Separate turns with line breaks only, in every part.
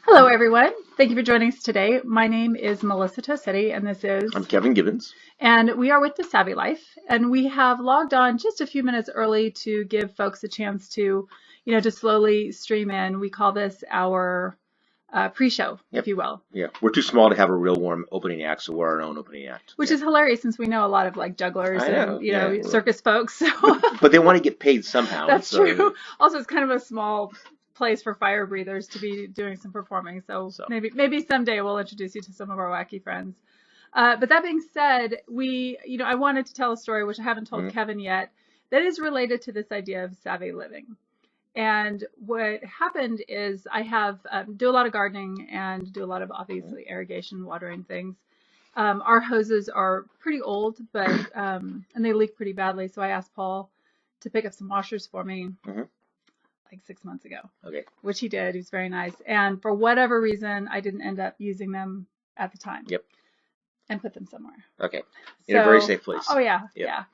Hello, everyone. Thank you for joining us today. My name is Melissa Tosetti, and this is,
I'm Kevin Gibbons.
and we are with the Savvy Life, and we have logged on just a few minutes early to give folks a chance to, to slowly stream in. We call this our pre-show,
Yep.
if you will.
Yeah, we're too small to have a real warm opening act, so we're our own opening act.
Which is hilarious since we know a lot of like jugglers
I know,
and circus folks. So
But they want to get paid somehow.
that's true. Also, it's kind of a small place for fire breathers to be doing some performing. So maybe someday we'll introduce you to some of our wacky friends. But that being said, I wanted to tell a story, which I haven't told Kevin yet, that is related to this idea of savvy living. And what happened is I have do a lot of gardening and do a lot of obviously irrigation, watering things. Our hoses are pretty old, but and they leak pretty badly. So I asked Paul to pick up some washers for me like 6 months ago.
Okay.
Which he did. He was very nice. And for whatever reason, I didn't end up using them at the time.
Yep.
And put them somewhere.
Okay. In a very safe place.
Oh yeah, yeah.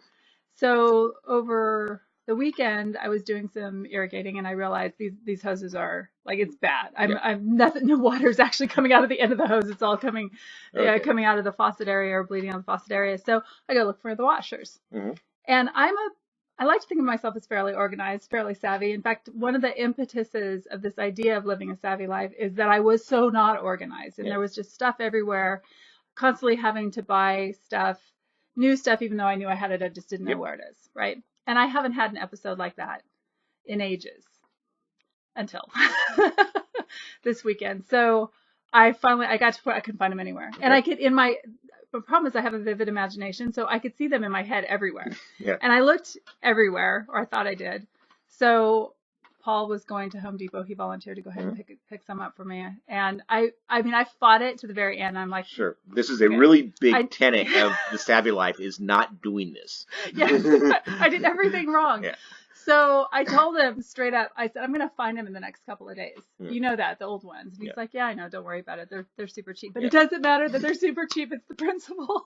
So over the weekend, I was doing some irrigating, and I realized these hoses are like, it's bad. I'm nothing. No water is actually coming out of the end of the hose. It's all coming out of the faucet area or bleeding on the faucet area. So I go look for the washers. And I like to think of myself as fairly organized, fairly savvy. In fact, one of the impetuses of this idea of living a savvy life is that I was so not organized, and there was just stuff everywhere, constantly having to buy stuff, new stuff, even though I knew I had it, I just didn't know where it is, right? And I haven't had an episode like that in ages until this weekend. So I got to where I couldn't find them anywhere. And I could, the problem is I have a vivid imagination, so I could see them in my head everywhere. And I looked everywhere, or I thought I did. So Paul was going to Home Depot. He volunteered to go ahead and pick some up for me. And I fought it to the very end. I'm like,
sure. This is a really big tenet of the savvy life, is not doing this.
I did everything wrong. So I told him straight up, I said, I'm going to find them in the next couple of days. You know that, the old ones. And he's like, yeah, I know. Don't worry about it. They're super cheap. But it doesn't matter that they're super cheap. It's the principle.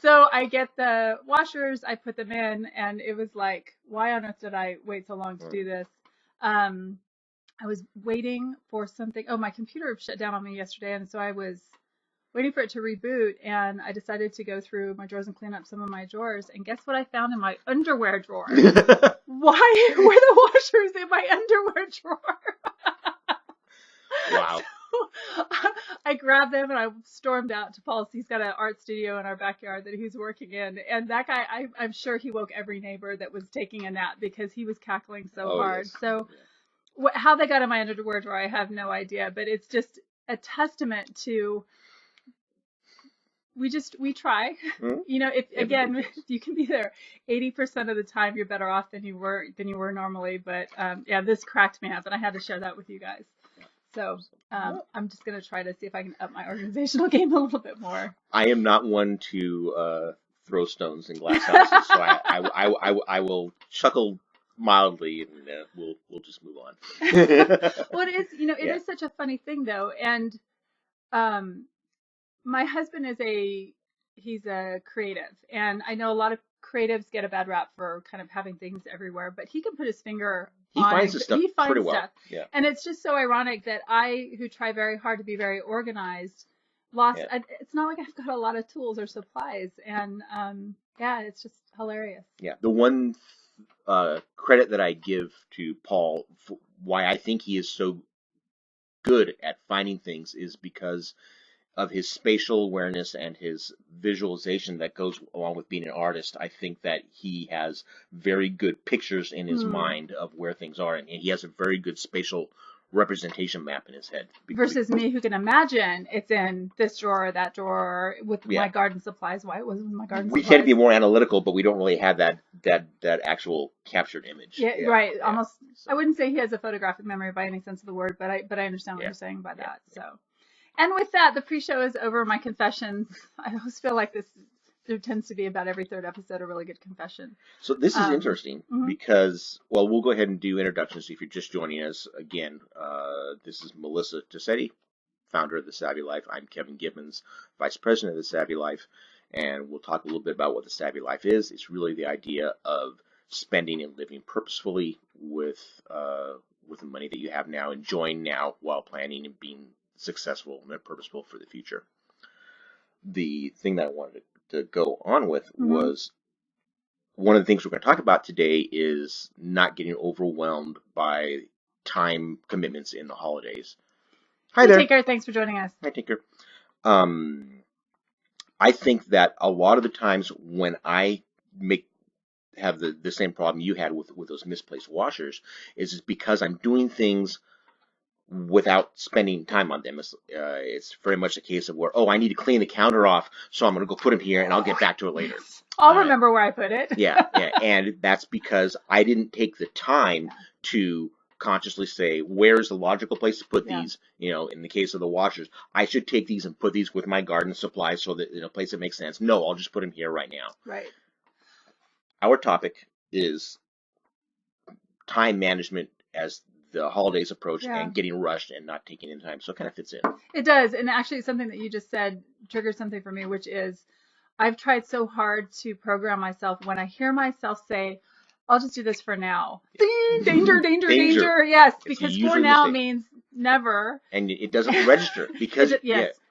So I get the washers, I put them in, and it was like, why on earth did I wait so long to do this? I was waiting for something. Oh, my computer shut down on me yesterday, and so I was waiting for it to reboot, and I decided to go through my drawers and clean up some of my drawers. And guess what I found in my underwear drawer? Why were the washers in my underwear drawer?
Wow.
So I grabbed them and I stormed out to Paul's. He's got an art studio in our backyard that he's working in. And that guy, I'm sure he woke every neighbor that was taking a nap because he was cackling so hard. Yes. So how they got in my underwear drawer, I have no idea. But it's just a testament to, we try. If you can be there 80% of the time, you're better off than you were normally. But this cracked me up, and I had to share that with you guys. So I'm just going to try to see if I can up my organizational game a little bit more.
I am not one to throw stones in glass houses, so I will chuckle mildly, and we'll just move on.
Well, it is, it is such a funny thing though, and my husband he's a creative, and I know a lot of creatives get a bad rap for kind of having things everywhere, but he can put his finger
He finds stuff pretty well. Yeah.
And it's just so ironic that I, who try very hard to be very organized, lost. It's not like I've got a lot of tools or supplies, and it's just hilarious.
Yeah, the one credit that I give to Paul for why I think he is so good at finding things is because of his spatial awareness and his visualization that goes along with being an artist. I think that he has very good pictures in his mind of where things are, and he has a very good spatial representation map in his head.
Versus me, who can imagine it's in this drawer or that drawer with my garden supplies. Why it wasn't in my garden supplies.
We tend to be more analytical, but we don't really have that actual captured image.
Yeah, right. Yeah. Almost. I wouldn't say he has a photographic memory by any sense of the word, but I understand what you're saying by that. So. And with that, the pre-show is over. My confessions. I always feel like there tends to be about every third episode a really good confession.
So this is interesting because, well, we'll go ahead and do introductions if you're just joining us. Again, this is Melissa Tosetti, founder of The Savvy Life. I'm Kevin Gibbons, vice president of The Savvy Life, and we'll talk a little bit about what The Savvy Life is. It's really the idea of spending and living purposefully with with the money that you have now, enjoying now while planning and being successful and purposeful for the future. The thing that I wanted to go on with was one of the things we're going to talk about today is not getting overwhelmed by time commitments in the holidays. Hi there.
Tinker, thanks for joining us.
Hi, Tinker. I think that a lot of the times when I have the same problem you had with those misplaced washers is because I'm doing things without spending time on them. It's very much a case of where, I need to clean the counter off, so I'm going to go put them here and I'll get back to it later.
I'll remember where I put it.
yeah, and that's because I didn't take the time to consciously say, where's the logical place to put these? In the case of the washers, I should take these and put these with my garden supplies so that in a place that makes sense. No, I'll just put them here right now.
Right.
Our topic is time management as the holidays approach and getting rushed and not taking in time. So it kind of fits in.
It does. And actually something that you just said triggered something for me, which is I've tried so hard to program myself when I hear myself say, I'll just do this for now. Danger, danger, danger. Yes, because for now means never.
And it doesn't register because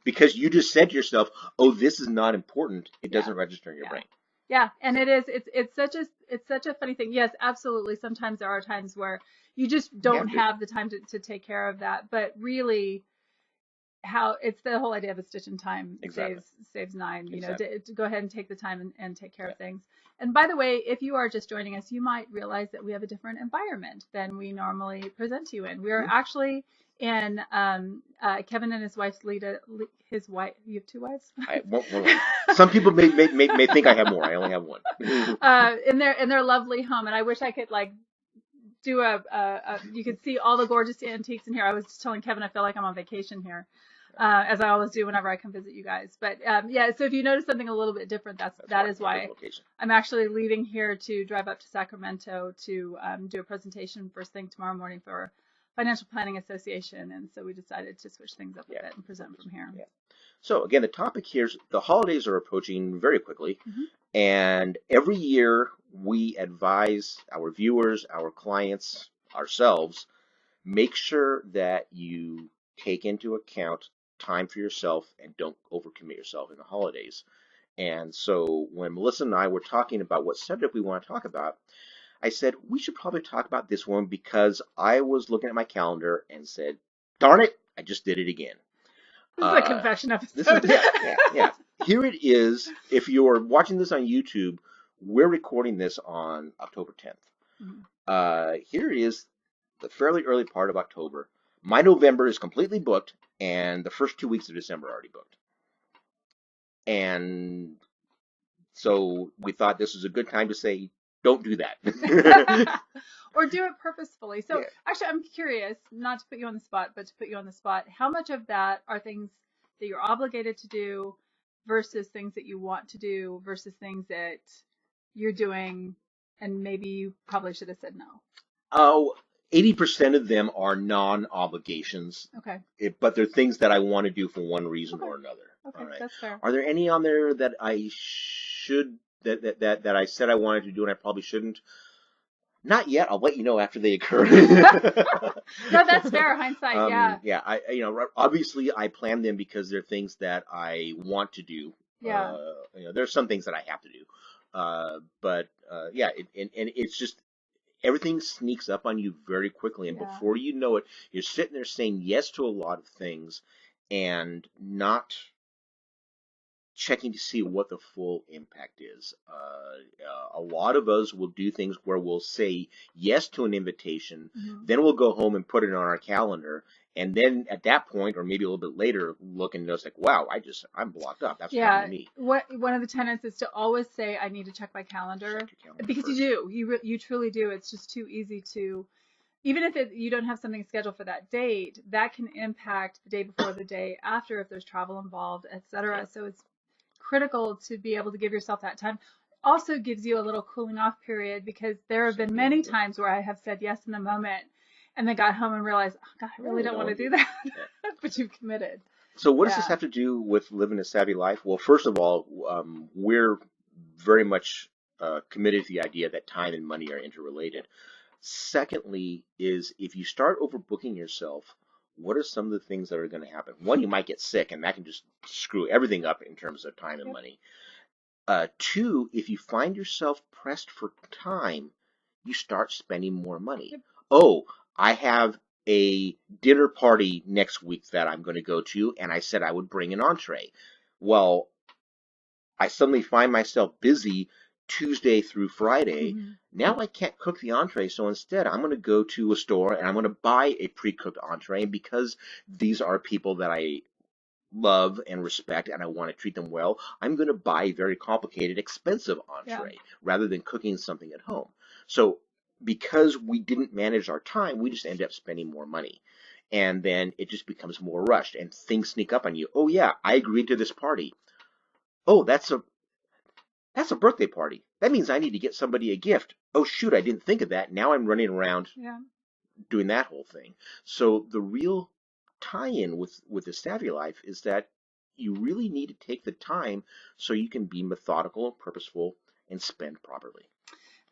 because you just said to yourself, this is not important. It doesn't register in your brain.
Yeah, and it's such a funny thing. Yes, absolutely. Sometimes there are times where you just don't have the time to take care of that. But really, it's the whole idea of a stitch in time saves nine. To go ahead and take the time and take care of things. And by the way, if you are just joining us, you might realize that we have a different environment than we normally present to you in. We are actually in Kevin and his wife's his wife. You have two wives?
One wife. Some people may think I have more. I only have one.
In their lovely home, and I wish I could do you could see all the gorgeous antiques in here. I was just telling Kevin I feel like I'm on vacation here, as I always do whenever I come visit you guys. But so if you notice something a little bit different, that is why I'm actually leaving here to drive up to Sacramento to do a presentation first thing tomorrow morning for Financial Planning Association, and so we decided to switch things up a bit and present from here.
So again, the topic here is the holidays are approaching very quickly, and every year we advise our viewers, our clients, ourselves, make sure that you take into account time for yourself and don't overcommit yourself in the holidays. And so when Melissa and I were talking about what subject we want to talk about, I said, we should probably talk about this one because I was looking at my calendar and said, darn it, I just did it again.
This is a confession episode.
Yeah. Here it is. If you're watching this on YouTube, we're recording this on October 10th. Here it is, the fairly early part of October. My November is completely booked, and the first 2 weeks of December are already booked. And so we thought this was a good time to say, don't do that.
Or do it purposefully. So actually, I'm curious, not to put you on the spot, but to put you on the spot, how much of that are things that you're obligated to do versus things that you want to do versus things that you're doing and maybe you probably should have said no?
80% of them are non-obligations.
Okay.
But they're things that I want to do for one reason or another.
Okay, that's fair.
Are there any on there that I should that I said I wanted to do and I probably shouldn't? Not yet. I'll let you know after they occur.
No, that's fair. Hindsight,
Yeah. Obviously I plan them because they're things that I want to do.
Yeah.
There's some things that I have to do. But it's just everything sneaks up on you very quickly, and before you know it, you're sitting there saying yes to a lot of things and not checking to see what the full impact is. A lot of us will do things where we'll say yes to an invitation, then we'll go home and put it on our calendar, and then at that point, or maybe a little bit later, look and notice like, wow, I'm blocked up. That's what happened to me.
One of the tenets is to always say, I need to check my calendar, because first. You truly do. It's just too easy to, even if you don't have something scheduled for that date, that can impact the day before, the day after, if there's travel involved, etc. So it's critical to be able to give yourself that time. Also gives you a little cooling off period, because there have been many times where I have said yes in the moment and then got home and realized, oh God, I really don't want to do that. But you've committed.
So what does this have to do with living a savvy life? Well, first of all, we're very much committed to the idea that time and money are interrelated. Secondly, is if you start overbooking yourself, what are some of the things that are going to happen? One, you might get sick, and that can just screw everything up in terms of time and
Yep.
money. Two, if you find yourself pressed for time, you start spending more money.
Yep.
Oh, I have a dinner party next week that I'm going to go to, and I said I would bring an entree. Well, I suddenly find myself busy Tuesday through Friday.
Mm-hmm.
Now I can't cook the entree, so instead I'm going to go to a store and I'm going to buy a pre-cooked entree. And because these are people that I love and respect and I want to treat them well, I'm going to buy a very complicated, expensive entree rather than cooking something at home. So because we didn't manage our time, we just end up spending more money. And then it just becomes more rushed and things sneak up on you. Oh yeah, I agreed to this party. Oh, that's a birthday party. That means I need to get somebody a gift. Oh shoot, I didn't think of that. Now I'm running around doing that whole thing. So the real tie-in with the Savvy Life is that you really need to take the time so you can be methodical and purposeful and spend properly.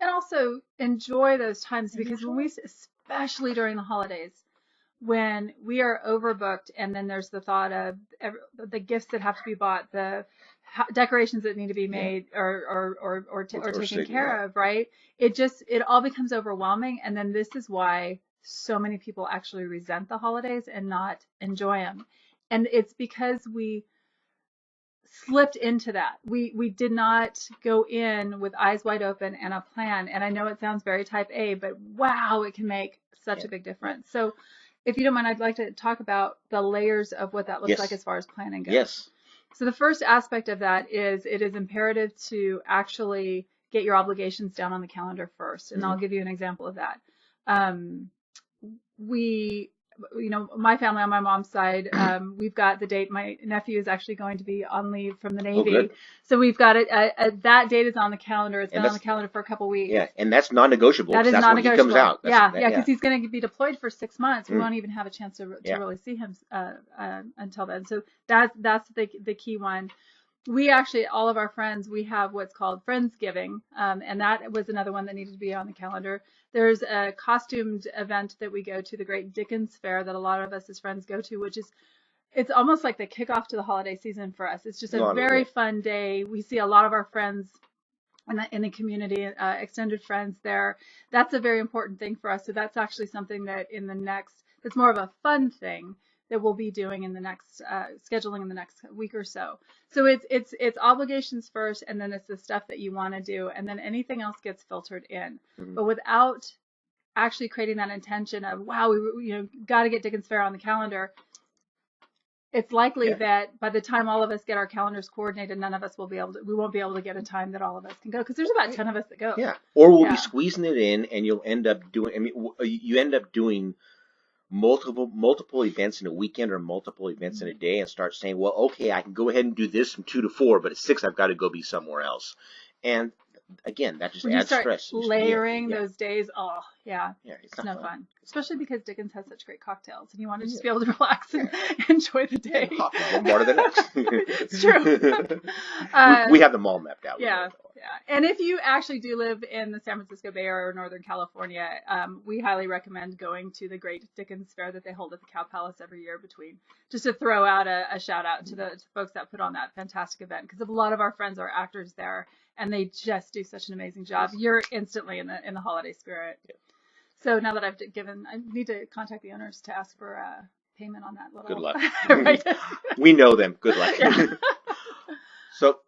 And also enjoy those times, because when we, especially during the holidays, when we are overbooked, and then there's the thought of the gifts that have to be bought, the decorations that need to be made or taken care of, right? It all becomes overwhelming, and then this is why so many people actually resent the holidays and not enjoy them. And it's because we slipped into that. We did not go in with eyes wide open and a plan. And I know it sounds very type A, but wow, it can make such a big difference. So if you don't mind, I'd like to talk about the layers of what that looks like as far as planning goes.
Yes.
So the first aspect of that is it is imperative to actually get your obligations down on the calendar first. And I'll give you an example of that. My family on my mom's side, we've got the date. My nephew is actually going to be on leave from the Navy. So we've got it. That date is on the calendar. It's been on the calendar for a couple weeks.
Yeah, and that's non-negotiable.
That is
that's
non-negotiable.
When he comes out.
Because he's going to be deployed for 6 months. We won't even have a chance to really see him until then. So that's the key one. We actually, all of our friends, we have what's called Friendsgiving, and that was another one that needed to be on the calendar. There's a costumed event that we go to, the Great Dickens Fair, that a lot of us as friends go to, which is, it's almost like the kickoff to the holiday season for us. It's just a very fun day. We see a lot of our friends in the community, extended friends there. That's a very important thing for us. So that's actually something that that's more of a fun thing that we'll be doing in the next, scheduling in the next week or so. So it's obligations first, and then it's the stuff that you want to do, and then anything else gets filtered in. But without actually creating that intention of, wow, we got to get Dickens Fair on the calendar, it's likely that by the time all of us get our calendars coordinated, none of us will be able to, we won't be able to get a time that all of us can go, because there's about 10 of us that go.
Yeah. Or we'll be squeezing it in, and you'll end up doing, you end up doing multiple events in a weekend or multiple events in a day, and start saying, well, okay, I can go ahead and do this from 2 to 4, but at 6 I've got to go be somewhere else. And again, that just adds stress.
Layering those days, it's no fun. Especially because Dickens has such great cocktails, and you want to just be able to relax and enjoy the day.
One more than the next.
It's true.
We have them all mapped out.
Yeah. And if you actually do live in the San Francisco Bay Area or Northern California, we highly recommend going to the Great Dickens Fair that they hold at the Cow Palace every year, just to throw out a shout out to the folks that put on that fantastic event, because a lot of our friends are actors there, and they just do such an amazing job. You're instantly in the holiday spirit. Yeah. So now that I need to contact the owners to ask for payment on that little.
Good luck.
Right.
We know them. Good luck. Yeah. So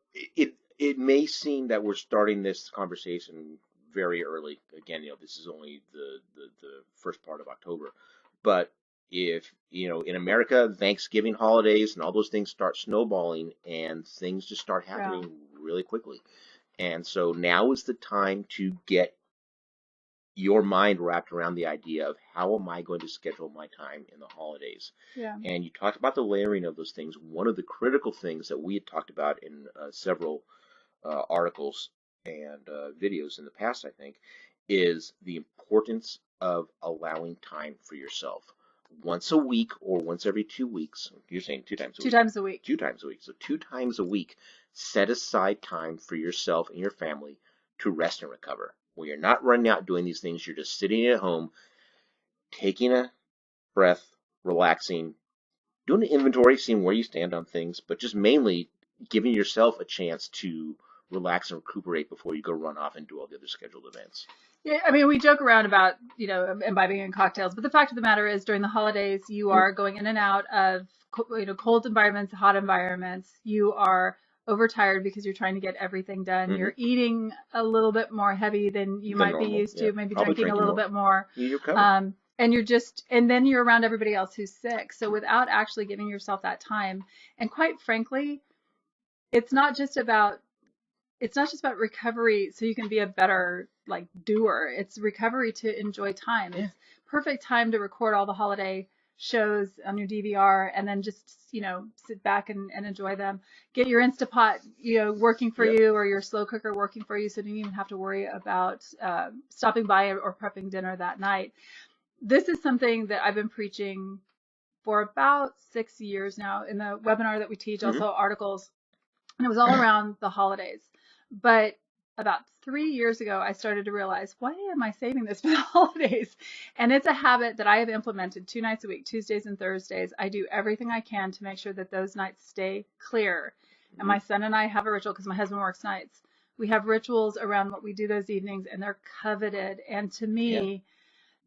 it may seem that we're starting this conversation very early. Again, this is only the first part of October, but if in America, Thanksgiving holidays and all those things start snowballing, and things just start happening really quickly. And so now is the time to get your mind wrapped around the idea of, how am I going to schedule my time in the holidays?
Yeah.
And you talked about the layering of those things. One of the critical things that we had talked about in several articles and videos in the past, I think, is the importance of allowing time for yourself. Once a week or once every 2 weeks. You're saying 2 times a week.
2 times a week.
2 times a week. So 2 times a week, set aside time for yourself and your family to rest and recover. where you're not running out doing these things. You're just sitting at home, taking a breath, relaxing, doing an inventory, seeing where you stand on things, but just mainly giving yourself a chance to relax and recuperate before you go run off and do all the other scheduled events.
Yeah, I mean, we joke around about, imbibing in cocktails, but the fact of the matter is during the holidays, you are going in and out of, cold environments, hot environments. You are overtired because you're trying to get everything done. You're eating a little bit more heavy than you might be used to, maybe drinking a little bit more.
You're covered.
And then you're around everybody else who's sick. So without actually giving yourself that time, and quite frankly, it's not just about recovery so you can be a better doer. It's recovery to enjoy time.
Yeah.
It's perfect time to record all the holiday shows on your DVR and then just, sit back and enjoy them. Get your Instapot, working for you, or your slow cooker working for you, so you don't even have to worry about stopping by or prepping dinner that night. This is something that I've been preaching for about 6 years now in the webinar that we teach, also articles, and it was all around the holidays. But about 3 years ago, I started to realize, why am I saving this for the holidays? And it's a habit that I have implemented 2 nights a week, Tuesdays and Thursdays. I do everything I can to make sure that those nights stay clear. And my son and I have a ritual, because my husband works nights. We have rituals around what we do those evenings, and they're coveted. And to me,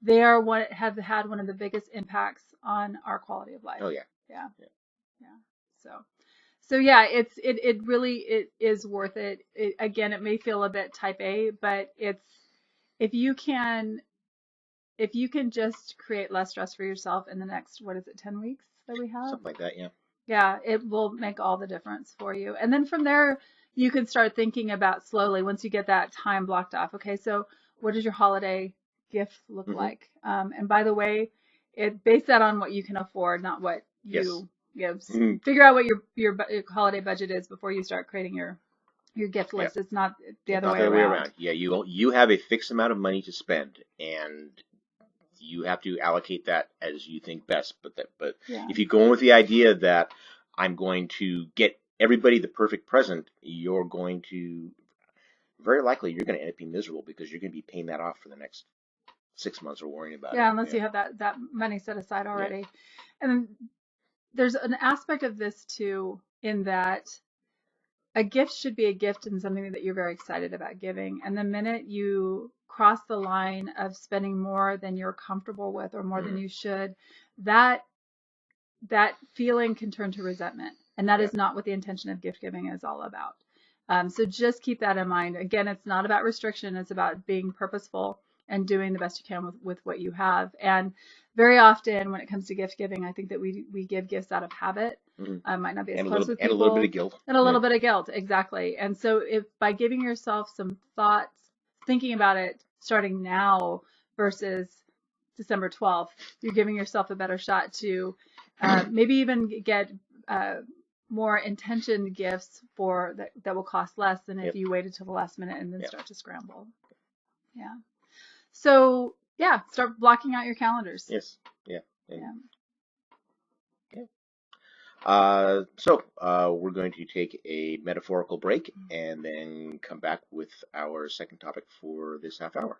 they are what have had one of the biggest impacts on our quality of life.
Oh yeah.
Yeah. So yeah, it really is worth it. Again, it may feel a bit type A, but if you can just create less stress for yourself in the next, 10 weeks that we have?
Something like that, yeah.
Yeah, it will make all the difference for you. And then from there, you can start thinking about slowly, once you get that time blocked off. Okay, so what does your holiday gift look like? And by the way, base that on what you can afford, not what you figure out what your holiday budget is before you start creating your gift list. It's not the other way around.
Yeah, you have a fixed amount of money to spend, and you have to allocate that as you think best. But if you go in with the idea that I'm going to get everybody the perfect present, you're going to very likely you're going to end up being miserable, because you're going to be paying that off for the next 6 months or worrying about it.
Yeah, unless you have that money set aside already. Yeah. And there's an aspect of this too, in that a gift should be a gift and something that you're very excited about giving. And the minute you cross the line of spending more than you're comfortable with, or more than you should, that feeling can turn to resentment. And that is not what the intention of gift giving is all about. So just keep that in mind. Again, it's not about restriction. It's about being purposeful and doing the best you can with what you have. And very often when it comes to gift giving, I think that we give gifts out of habit. Might not be as close with people.
And a little bit of guilt.
And a little bit of guilt, exactly. And so if by giving yourself some thoughts, thinking about it starting now versus December 12th, you're giving yourself a better shot to maybe even get more intentioned gifts that will cost less than if you waited till the last minute and then start to scramble. Yeah. So start blocking out your calendars.
Yes. Yeah. We're going to take a metaphorical break and then come back with our second topic for this half hour.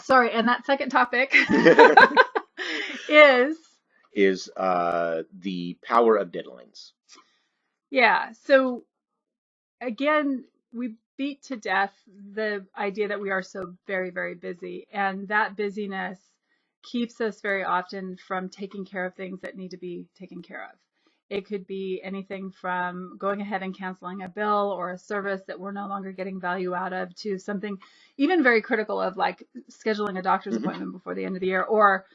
Sorry, and that second topic is
the power of deadlines.
Yeah. So again, we beat to death the idea that we are so very, very busy, and that busyness keeps us very often from taking care of things that need to be taken care of. It could be anything from going ahead and canceling a bill or a service that we're no longer getting value out of, to something even very critical of like scheduling a doctor's appointment before the end of the year. Or,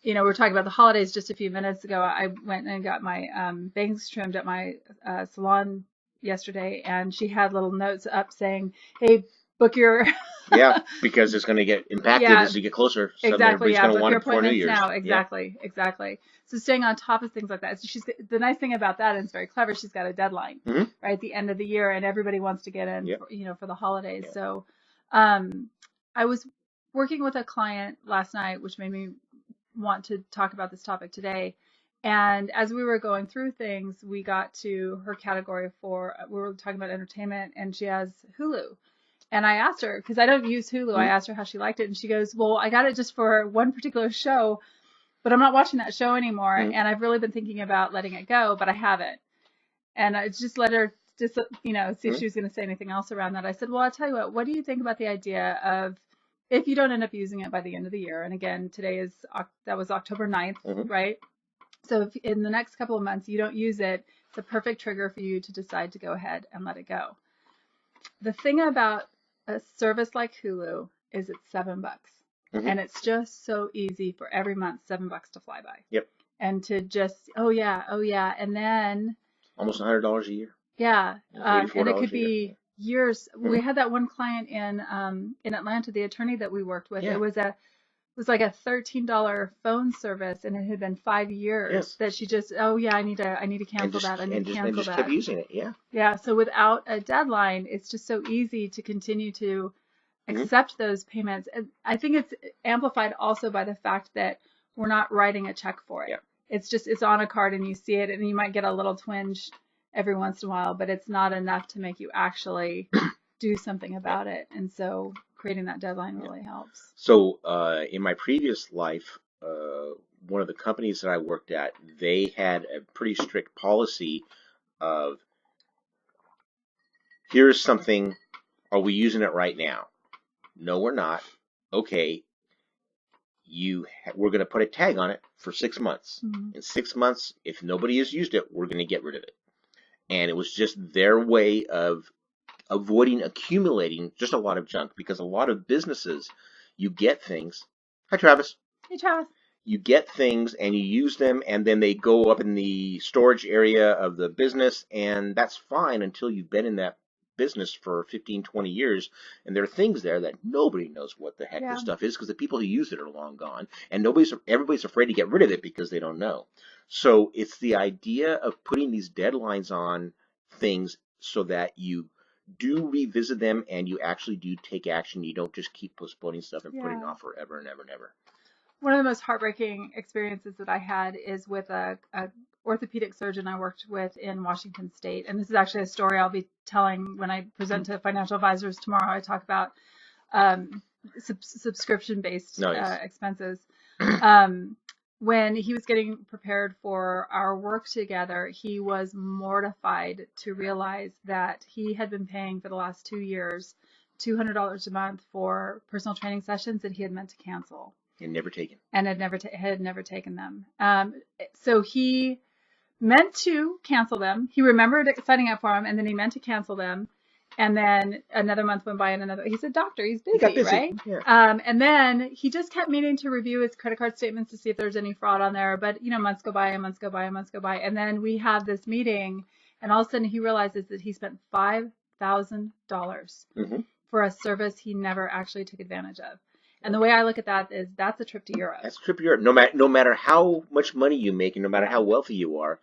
we were talking about the holidays just a few minutes ago. I went and got my bangs trimmed at my salon yesterday, and she had little notes up saying, hey, book your
because it's going to get impacted as you get closer. So
exactly.
Everybody's going to want
your
it before New Year's.
Now. Exactly. So staying on top of things like that. So the nice thing about that, and it's very clever, she's got a deadline right at the end of the year, and everybody wants to get in for the holidays. So I was working with a client last night, which made me want to talk about this topic today. And as we were going through things, we got to her category we were talking about entertainment, and she has Hulu. And I asked her, because I don't use Hulu, I asked her how she liked it, and she goes, well, I got it just for one particular show, but I'm not watching that show anymore, and I've really been thinking about letting it go, but I haven't. And I just let her just, see if she was going to say anything else around that. I said, well, I'll tell you what do you think about the idea of, if you don't end up using it by the end of the year, and again, that was October 9th, right? So if in the next couple of months you don't use it, it's a perfect trigger for you to decide to go ahead and let it go. The thing about a service like Hulu is it's $7. And it's just so easy for every month, $7 to fly by.
Yep.
And to just, oh yeah. And then
almost $100 a year.
Yeah. And it could be years.
Mm-hmm.
We had that one client in Atlanta, the attorney that we worked with. Yeah. It was like a $13 phone service, and it had been 5 years that she just, I need to cancel that. I need to cancel that.
Kept using it. Yeah.
Yeah. So without a deadline, it's just so easy to continue to accept those payments. And I think it's amplified also by the fact that we're not writing a check for it. Yeah. It's on a card and you see it, and you might get a little twinge every once in a while, but it's not enough to make you actually do something about it. And so creating that deadline really helps.
So in my previous life, one of the companies that I worked at, they had a pretty strict policy of, here's something, are we using it right now? No, we're not. Okay, we're going to put a tag on it for 6 months. In 6 months, if nobody has used it, we're going to get rid of it. And it was just their way of avoiding accumulating just a lot of junk, because a lot of businesses, you get things. Hi, Travis.
Hey, Travis.
You get things and you use them, and then they go up in the storage area of the business, and that's fine until you've been in that business for 15, 20 years, and there are things there that nobody knows what the heck this stuff is, because the people who use it are long gone, and everybody's afraid to get rid of it because they don't know. So it's the idea of putting these deadlines on things so that you do revisit them and you actually do take action. You don't just keep postponing stuff and putting it off forever and ever and ever.
One of the most heartbreaking experiences that I had is with a orthopedic surgeon I worked with in Washington State. And this is actually a story I'll be telling when I present to financial advisors tomorrow. I talk about subscription-based expenses. When he was getting prepared for our work together, he was mortified to realize that he had been paying for the last 2 years $200 a month for personal training sessions that he had meant to cancel.
And never taken.
And had never taken them. So he meant to cancel them. He remembered signing up for them, and then he meant to cancel them. And then another month went by, and another. He said, "Doctor, he's busy, right?" Yeah. And then he just kept meaning to review his credit card statements to see if there's any fraud on there. But months go by, and months go by, and months go by, and then we have this meeting, and all of a sudden he realizes that he spent $5,000 for a service he never actually took advantage of. And the way I look at that is that's a trip to Europe.
That's a trip to Europe. No matter how much money you make and no matter how wealthy you are,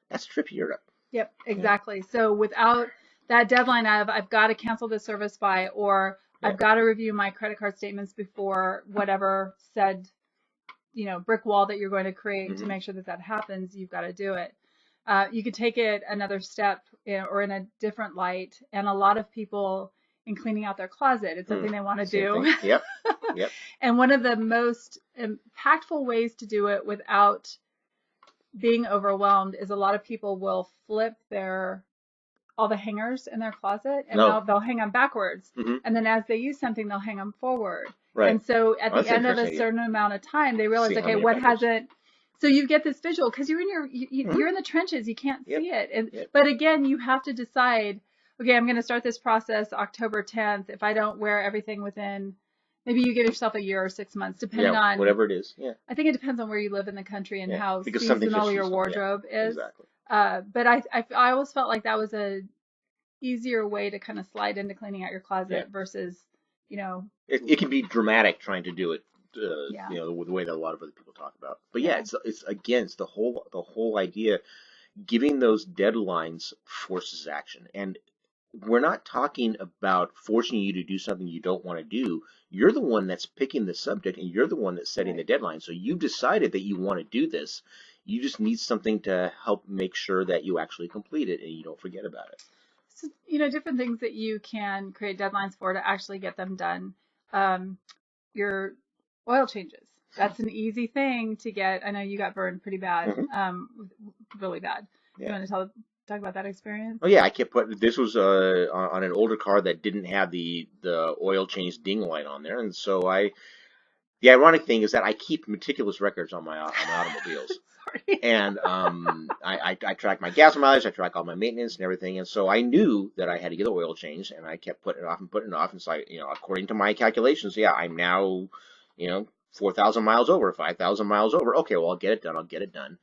that's a trip to Europe.
Yep, exactly. Yeah. So without that deadline of I've got to cancel this service by, or I've got to review my credit card statements before whatever said, brick wall that you're going to create to make sure that happens, you've got to do it. You could take it another step or in a different light. And a lot of people in cleaning out their closet, it's something they want to do.
Yep.
And one of the most impactful ways to do it without being overwhelmed is a lot of people will flip all the hangers in their closet, and they'll hang them backwards. And then as they use something, they'll hang them forward. Right. And so at the end of a certain amount of time, they realize, okay, what hasn't. So you get this visual because you're in the trenches, you can't see it. But again, you have to decide, okay, I'm going to start this process October 10th. If I don't wear everything within, maybe you give yourself a year or 6 months, depending on
whatever it is. Yeah.
I think it depends on where you live in the country and how seasonal your wardrobe is.
Exactly.
But I always felt like that was a easier way to kind of slide into cleaning out your closet versus,
It can be dramatic trying to do it, the way that a lot of other people talk about. But it's the whole idea. Giving those deadlines forces action. And we're not talking about forcing you to do something you don't want to do. You're the one that's picking the subject, and you're the one that's setting the deadline. So you've decided that you want to do this. You just need something to help make sure that you actually complete it and you don't forget about it.
So, different things that you can create deadlines for to actually get them done. Your oil changes. That's an easy thing to get. I know you got burned pretty bad, really bad. You want to talk about that experience?
Oh yeah, I kept putting, this was on an older car that didn't have the oil change ding light on there, and so the ironic thing is that I keep meticulous records on my automobiles.
Sorry.
And I track my gas mileage, I track all my maintenance and everything, and so I knew that I had to get the oil changed, and I kept putting it off and putting it off, and so according to my calculations, I'm now 4,000 miles over, 5,000 miles over. Okay, well, I'll get it done.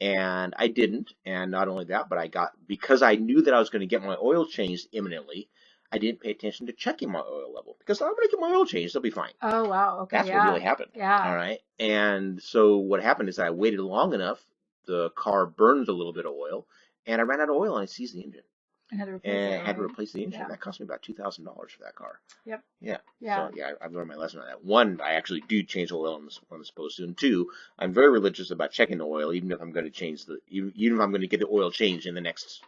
And I didn't, and not only that, but because I knew that I was going to get my oil changed imminently, I didn't pay attention to checking my oil level, because I'm going to get my oil changed, it'll be fine.
Oh, wow. Okay.
That's what really happened.
Yeah.
All right. And so what happened is I waited long enough, the car burned a little bit of oil, and I ran out of oil, and I seized the engine.
And had to replace
and
it,
I had to
right?
replace the engine.
Yeah.
That cost me about $2,000 for that car.
Yep.
Yeah.
Yeah.
So I've learned my lesson on that. One, I actually do change the oil when I'm supposed to, and two, I'm very religious about checking the oil, even if I'm going to even if I'm going to get the oil changed in the next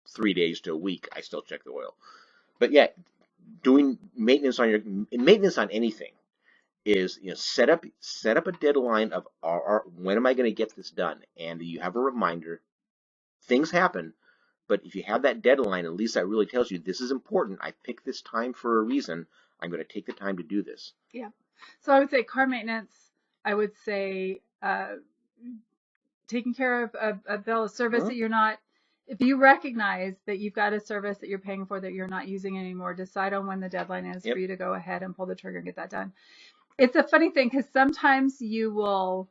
3 days to a week, I still check the oil. But yeah, doing maintenance on anything is set up a deadline of when am I going to get this done, and you have a reminder. Things happen. But if you have that deadline, at least that really tells you this is important. I picked this time for a reason. I'm going to take the time to do this.
Yeah. So I would say car maintenance. I would say taking care of a bill of service that you're not. If you recognize that you've got a service that you're paying for that you're not using anymore, decide on when the deadline is for you to go ahead and pull the trigger and get that done. It's a funny thing because sometimes you will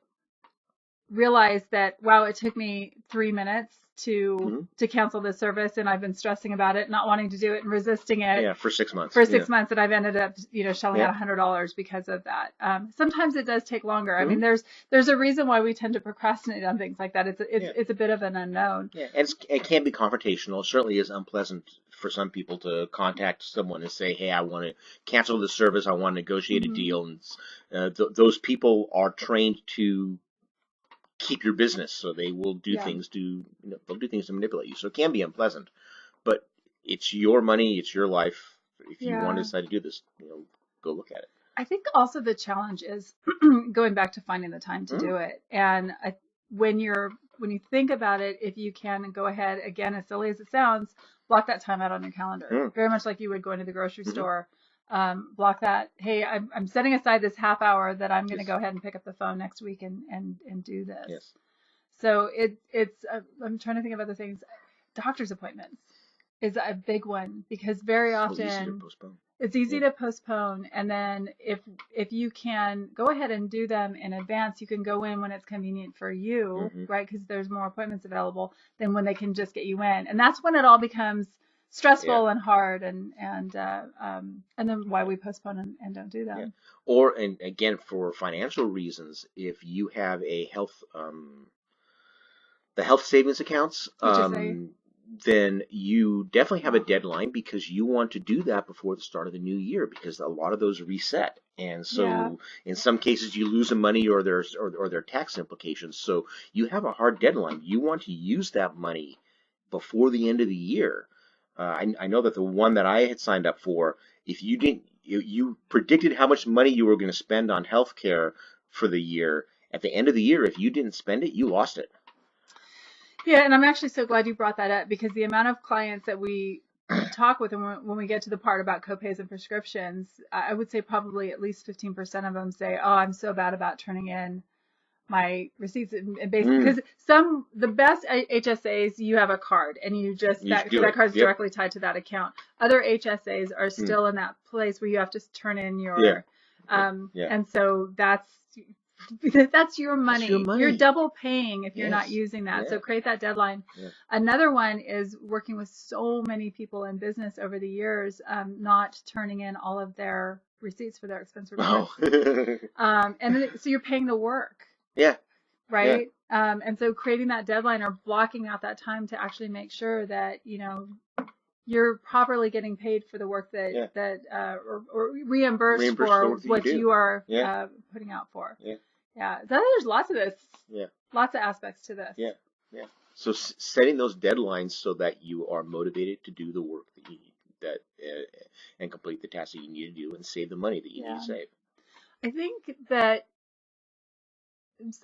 realize that, wow, it took me 3 minutes to cancel this service, and I've been stressing about it, not wanting to do it and resisting it.
Yeah, for 6 months.
For 6 months, and I've ended up, shelling out $100 because of that. Sometimes it does take longer. I mean, there's a reason why we tend to procrastinate on things like that. It's a bit of an unknown.
Yeah, and it can be confrontational. It certainly is unpleasant for some people to contact someone and say, hey, I want to cancel the service. I want to negotiate a deal. And those people are trained to keep your business, so they will do things to manipulate you. So it can be unpleasant, but it's your money, it's your life. If you want to decide to do this, go look at it.
I think also the challenge is going back to finding the time to do it. And when you think about it, if you can go ahead, again, as silly as it sounds, block that time out on your calendar, very much like you would go into the grocery store. Block that. Hey, I'm setting aside this half hour that I'm going to go ahead and pick up the phone next week and do this.
Yes.
So it's I'm trying to think of other things. Doctor's appointments is a big one because very often it's easy to postpone. And then if you can go ahead and do them in advance, you can go in when it's convenient for you, right? Because there's more appointments available than when they can just get you in. And that's when it all becomes stressful and hard, and then why we postpone and don't do them.
Or, and again, for financial reasons, if you have the health savings accounts, then you definitely have a deadline because you want to do that before the start of the new year, because a lot of those reset. And so in some cases you lose the money or there are tax implications. So you have a hard deadline. You want to use that money before the end of the year. I know that the one that I had signed up for, if you didn't, you predicted how much money you were going to spend on healthcare for the year. At the end of the year, if you didn't spend it, you lost it.
Yeah, and I'm actually so glad you brought that up, because the amount of clients that we talk with, and when we get to the part about copays and prescriptions, I would say probably at least 15% of them say, oh, I'm so bad about turning in my receipts, and basically because the best HSAs, you have a card and you just that card's directly tied to that account. Other HSAs are still in that place where you have to turn in your and so that's your money. You're double paying if you're not using that. So create that deadline. Another one is working with so many people in business over the years, not turning in all of their receipts for their expense reports. And then, so you're paying the work. Right. And so creating that deadline or blocking out that time to actually make sure that, you're properly getting paid for the work that or reimbursed for what you are putting out for. There's lots of this. Lots of aspects to this.
So setting those deadlines so that you are motivated to do the work that you and complete the tasks that you need to do and save the money that you need to save.
I think that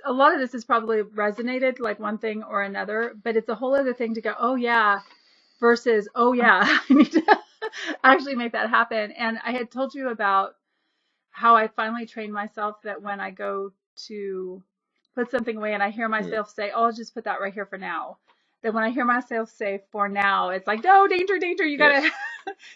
a lot of this has probably resonated like one thing or another, but it's a whole other thing to go, oh yeah, versus, oh yeah, I need to actually make that happen. And I had told you about how I finally trained myself that when I go to put something away and I hear myself say, oh, I'll just put that right here for now. That when I hear myself say for now, it's like, no, danger, danger. You got to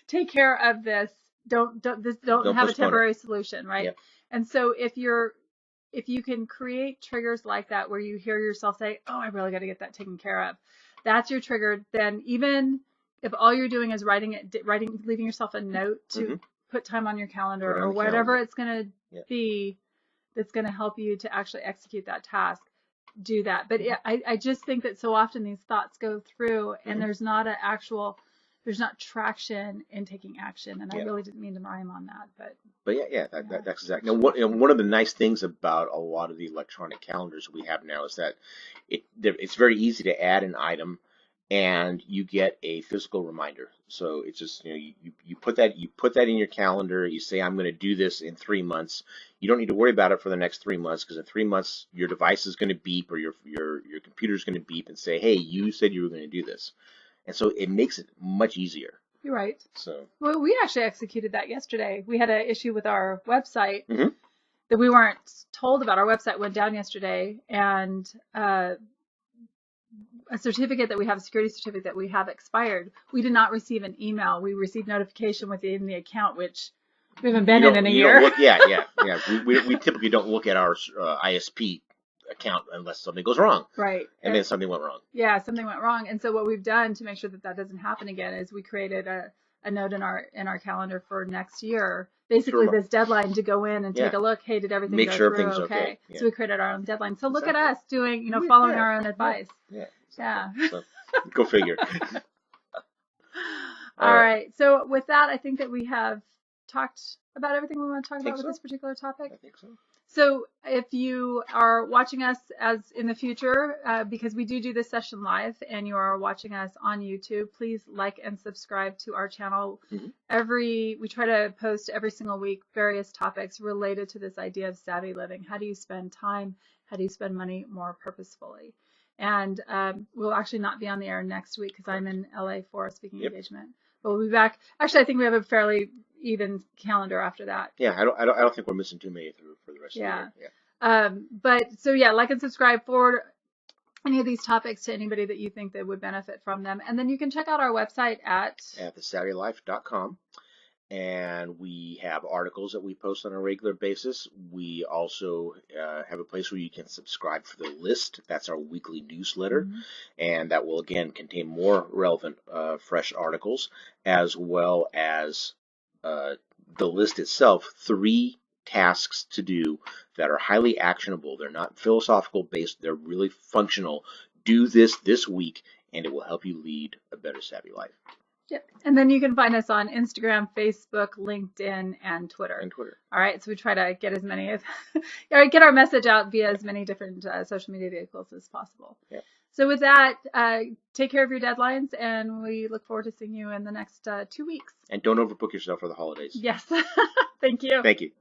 take care of this. Don't have a temporary solution. Right.
Yep.
And so if you can create triggers like that, where you hear yourself say, oh, I really got to get that taken care of. That's your trigger. Then even if all you're doing is leaving yourself a note to put time on your calendar or whatever it's going to be that's going to help you to actually execute that task, do that. But I just think that so often these thoughts go through and there's not traction in taking action. And I really didn't mean to rhyme on that,
but that's exactly. Now, one of the nice things about a lot of the electronic calendars we have now is that it's very easy to add an item and you get a physical reminder. So it's just, you put that in your calendar. You say, I'm going to do this in 3 months. You don't need to worry about it for the next 3 months, because in 3 months your device is going to beep, or your computer is going to beep and say, hey, you said you were going to do this. And so it makes it much easier.
You're right.
So,
well, we actually executed that yesterday. We had an issue with our website that we weren't told about. Our website went down yesterday, and a certificate that we have, a security certificate that we have, expired. We did not receive an email. We received notification within the account, which we haven't been in a year.
We typically don't look at our ISP account unless something goes wrong.
Right.
And then something went wrong.
Yeah, something went wrong. And so what we've done to make sure that doesn't happen again is we created a note in our calendar for next year. Basically, this deadline to go in and take a look. Hey, did everything
make
go
sure
through?
Everything's okay. Yeah.
So we created our own deadline. So look at us doing, following our own advice.
Yeah. So, go figure.
All right. So with that, I think that we have talked about everything we want to talk about with this particular topic.
I think so.
So if you are watching us as in the future, because we do this session live, and you are watching us on YouTube, please like and subscribe to our channel. We try to post every single week various topics related to this idea of savvy living. How do you spend time? How do you spend money more purposefully? And we'll actually not be on the air next week because I'm in LA for a speaking engagement. But we'll be back. Actually, I think we have a fairly even calendar after that.
Yeah, I don't think we're missing too many for the rest of the year.
Yeah. But so like and subscribe for any of these topics to anybody that you think that would benefit from them. And then you can check out our website at
thesavvylife.com. And we have articles that we post on a regular basis. We also have a place where you can subscribe for the list. That's our weekly newsletter. And that will, again, contain more relevant, fresh articles, as well as the list itself, 3 tasks to do that are highly actionable. They're not philosophical based. They're really functional. Do this week, and it will help you lead a better savvy life.
Yep. And then you can find us on Instagram, Facebook, LinkedIn, and Twitter. All right. So we try to get get our message out via as many different social media vehicles as possible.
Yep.
So with that, take care of your deadlines, and we look forward to seeing you in the next 2 weeks.
And don't overbook yourself for the holidays.
Yes. Thank you.
Thank you.